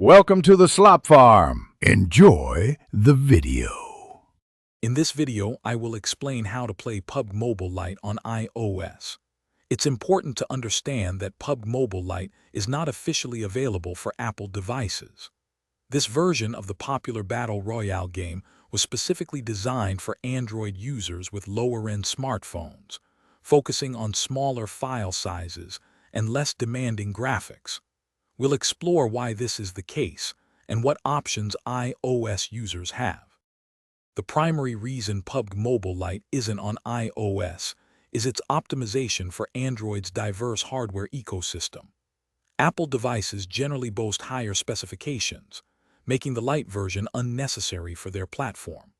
Welcome to the Slop Farm. Enjoy the video. In this video, I will explain how to play PUBG Mobile Lite on iOS. It's important to understand that PUBG Mobile Lite is not officially available for Apple devices. This version of the popular Battle Royale game was specifically designed for Android users with lower-end smartphones, focusing on smaller file sizes and less demanding graphics. We'll explore why this is the case and what options iOS users have. The primary reason PUBG Mobile Lite isn't on iOS is its optimization for Android's diverse hardware ecosystem. Apple devices generally boast higher specifications, making the Lite version unnecessary for their platform.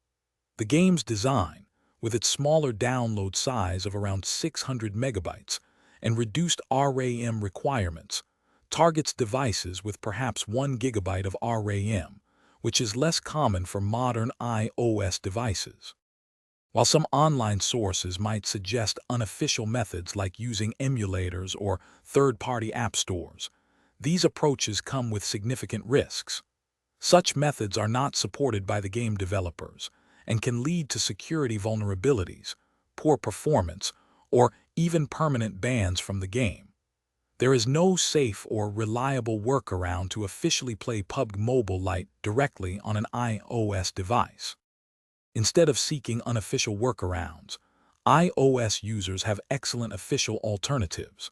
The game's design, with its smaller download size of around 600 megabytes and reduced RAM requirements, targets devices with perhaps 1 gigabyte of RAM, which is less common for modern iOS devices. While some online sources might suggest unofficial methods like using emulators or third-party app stores, these approaches come with significant risks. Such methods are not supported by the game developers and can lead to security vulnerabilities, poor performance, or even permanent bans from the game. There is no safe or reliable workaround to officially play PUBG Mobile Lite directly on an iOS device. Instead of seeking unofficial workarounds, iOS users have excellent official alternatives.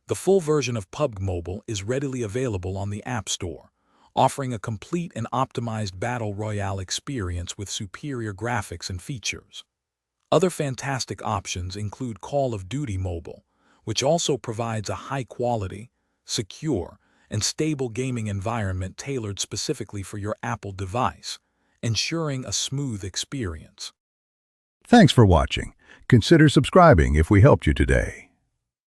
The full version of PUBG Mobile is readily available on the App Store, offering a complete and optimized Battle Royale experience with superior graphics and features. Other fantastic options include Call of Duty Mobile, which also provides a high-quality, secure, and stable gaming environment tailored specifically for your Apple device, ensuring a smooth experience. Thanks for watching. Consider subscribing if we helped you today.